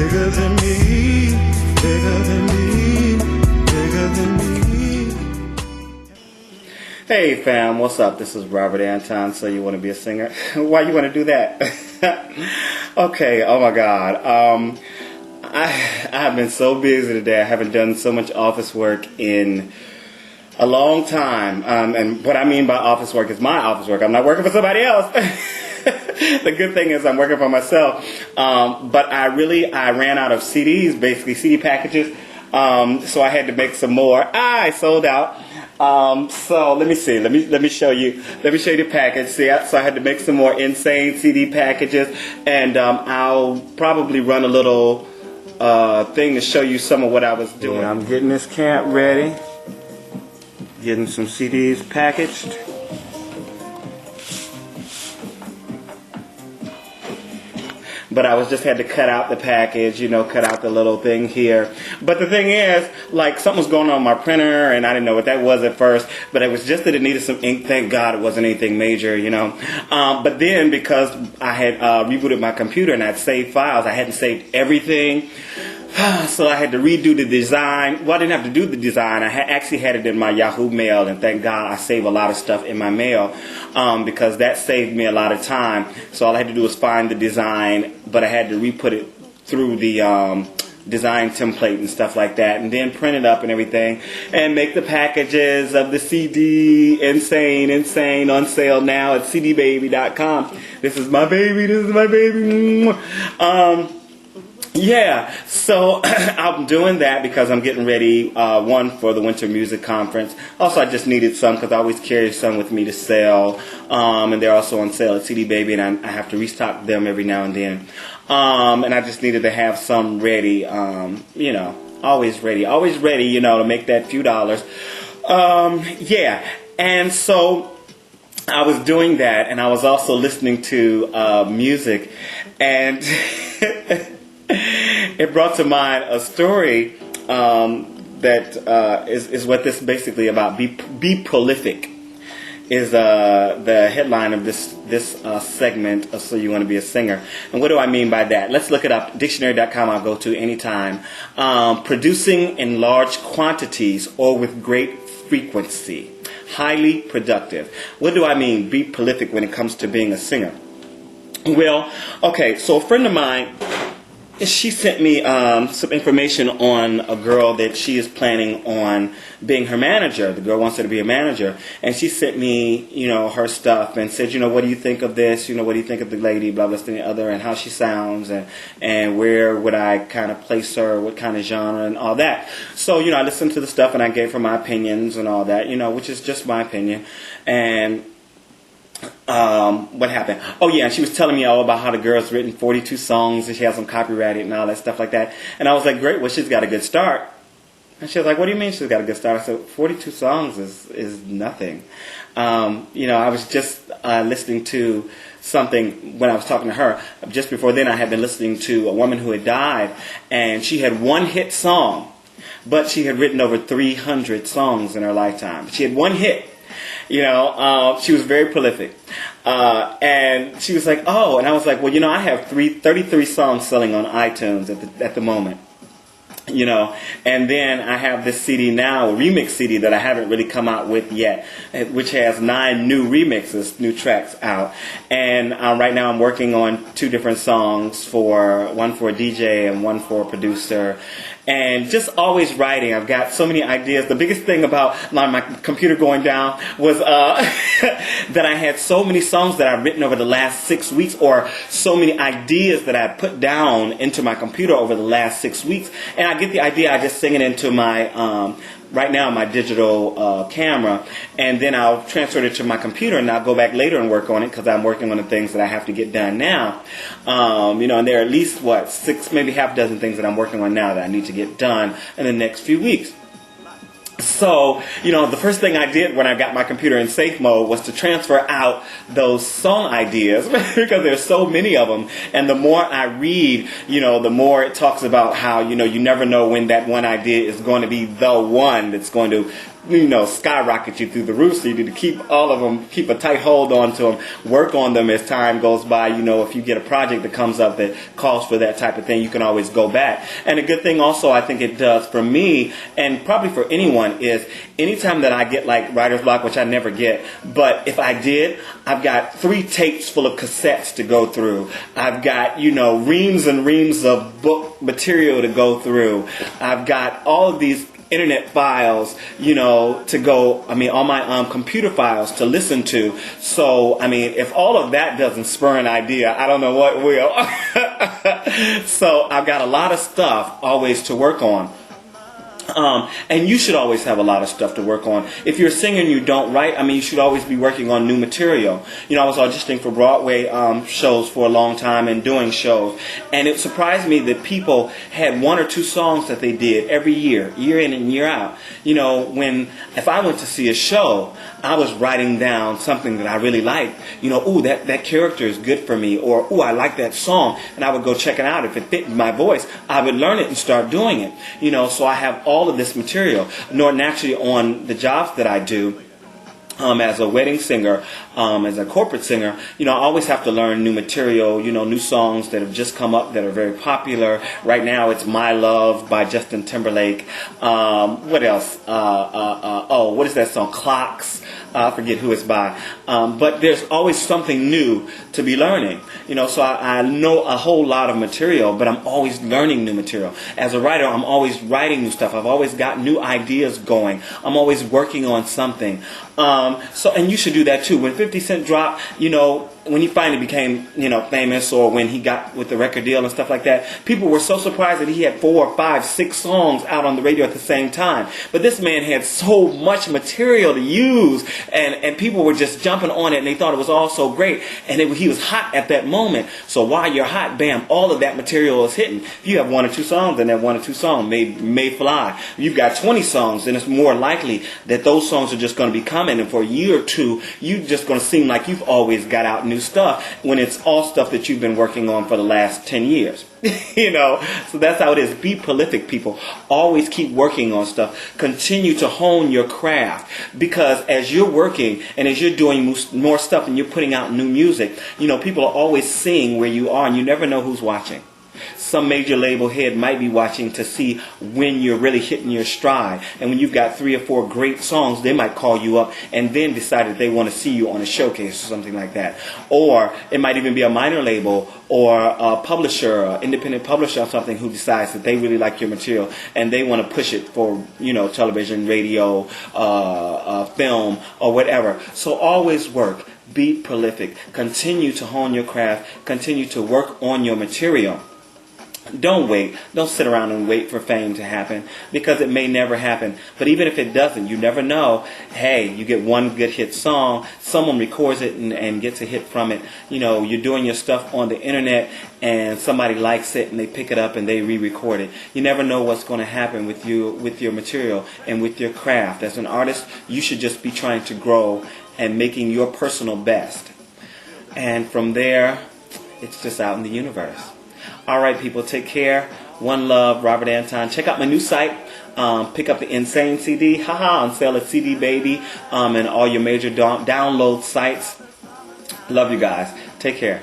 bigger than me, bigger than me, bigger than me. Hey fam, what's up? This is Robert Anton. So you want to be a singer? Why you want to do that? Okay, oh my God. I have been so busy today. I haven't done so much office work in a long time. And what I mean by office work is my office work. I'm not working for somebody else. The good thing is I'm working for myself. But I ran out of CDs, basically CD packages. So I had to make some more. I sold out. So let me see. Let me show you. Let me show you the package. See, so I had to make some more insane CD packages, and I'll probably run a little thing to show you some of what I was doing. I'm getting this camp ready. Getting some CDs packaged. But I just had to cut out the package, cut out the little thing here. But the thing is, like, something was going on my printer, and I didn't know what that was at first. But it was just that it needed some ink. Thank God it wasn't anything major, But then, because I had rebooted my computer and I'd saved files, I hadn't saved everything. So I had to redo the design. Well, I didn't have to do the design. I actually had it in my Yahoo mail, and thank God I save a lot of stuff in my mail because that saved me a lot of time. So all I had to do was find the design, but I had to re-put it through the design template and stuff like that, and then print it up and everything, and make the packages of the CD insane on sale now at cdbaby.com. This is my baby. This is my baby. Yeah, so I'm doing that because I'm getting ready, one, for the Winter Music Conference. Also, I just needed some because I always carry some with me to sell, and they're also on sale at CD Baby, and I have to restock them every now and then. And I just needed to have some ready, always ready, to make that few dollars. Yeah, and so I was doing that, and I was also listening to music, and it brought to mind a story that is what this is basically about. Be prolific is the headline of this segment of So You Want to Be a Singer. And what do I mean by that? Let's look it up. Dictionary.com I'll go to anytime. Producing in large quantities or with great frequency. Highly productive. What do I mean? Be prolific when it comes to being a singer. Well, okay, so a friend of mine, she sent me some information on a girl that she is planning on being her manager. The girl wants her to be a manager. And she sent me, her stuff and said, what do you think of this? What do you think of the lady, blah, blah, blah, and the other, and how she sounds, and where would I kind of place her, what kind of genre, and all that. So, I listened to the stuff and I gave her my opinions and all that, which is just my opinion. And what happened? Oh yeah, and she was telling me all about how the girl's written 42 songs and she has them copyrighted and all that stuff like that. And I was like, great, well, she's got a good start. And she was like, what do you mean she's got a good start? I said, 42 songs is nothing. I was just listening to something when I was talking to her. Just before then, I had been listening to a woman who had died, and she had one hit song, but she had written over 300 songs in her lifetime. She had one hit. She was very prolific. And she was like, oh, and I was like, well, I have 33 songs selling on iTunes at the moment. And then I have this CD now, a remix CD that I haven't really come out with yet, which has 9 new remixes, new tracks out. And right now I'm working on 2 different songs, one for a DJ and one for a producer. And just always writing. I've got so many ideas. The biggest thing about my computer going down was that I had so many songs that I've written over the last 6 weeks, or so many ideas that I put down into my computer over the last 6 weeks. And I get the idea, I just sing it into my right now my digital camera, and then I'll transfer it to my computer, and I'll go back later and work on it because I'm working on the things that I have to get done now. And there are at least 6, maybe half a dozen things that I'm working on now that I need to get done in the next few weeks. So, the first thing I did when I got my computer in safe mode was to transfer out those song ideas because there's so many of them. And the more I read, the more it talks about how, you never know when that one idea is going to be the one that's going to skyrocket you through the roof. So you need to keep all of them, keep a tight hold onto them, work on them as time goes by. If you get a project that comes up that calls for that type of thing, you can always go back. And a good thing also I think it does for me, and probably for anyone, is anytime that I get like writer's block, which I never get, but if I did, I've got 3 tapes full of cassettes to go through. I've got, reams and reams of book material to go through. I've got all of these internet files, to go, all my computer files to listen to. So, if all of that doesn't spur an idea, I don't know what will. So, I've got a lot of stuff always to work on. And you should always have a lot of stuff to work on. If you're a singer and you don't write, you should always be working on new material. I was auditioning for Broadway shows for a long time and doing shows. And it surprised me that people had 1 or 2 songs that they did every year in and year out. If I went to see a show, I was writing down something that I really liked. That character is good for me. Or, I like that song. And I would go check it out. If it fit my voice, I would learn it and start doing it. So I have all of this material. Naturally, on the jobs that I do, as a wedding singer, as a corporate singer, I always have to learn new material, new songs that have just come up that are very popular. Right now it's My Love by Justin Timberlake. What else? What is that song? Clocks. I forget who it's by. But there's always something new to be learning. So I know a whole lot of material, but I'm always learning new material. As a writer, I'm always writing new stuff. I've always got new ideas going. I'm always working on something. And you should do that too. When 50 Cent dropped, when he finally became, famous, or when he got with the record deal and stuff like that, people were so surprised that he had 4, 5, 6 songs out on the radio at the same time. But this man had so much material to use, and people were just jumping on it, and they thought it was all so great. And he was hot at that moment. So while you're hot, bam, all of that material is hitting. If you have 1 or 2 songs, then that 1 or 2 songs may fly. If you've got 20 songs, then it's more likely that those songs are just going to be coming, and for a year or two, you're just going to seem like you've always got out new stuff when it's all stuff that you've been working on for the last 10 years. So that's how it is. Be prolific, people. Always keep working on stuff. Continue to hone your craft, because as you're working and as you're doing more stuff and you're putting out new music, people are always seeing where you are, and you never know who's watching. Some major label head might be watching to see when you're really hitting your stride. And when you've got 3 or 4 great songs, they might call you up and then decide that they want to see you on a showcase or something like that. Or it might even be a minor label or a publisher, an independent publisher or something, who decides that they really like your material and they want to push it for, television, radio, film, or whatever. So always work. Be prolific. Continue to hone your craft. Continue to work on your material. Don't wait. Don't sit around and wait for fame to happen, because it may never happen. But even if it doesn't, you never know. Hey, you get 1 good hit song, someone records it and gets a hit from it. You're doing your stuff on the internet and somebody likes it and they pick it up and they re-record it. You never know what's going to happen with your material and with your craft. As an artist, you should just be trying to grow and making your personal best. And from there, it's just out in the universe. All right, people, take care. One love, Robert Anton. Check out my new site. Pick up the Insane CD. On sale at CD Baby and all your major download sites. Love you guys. Take care.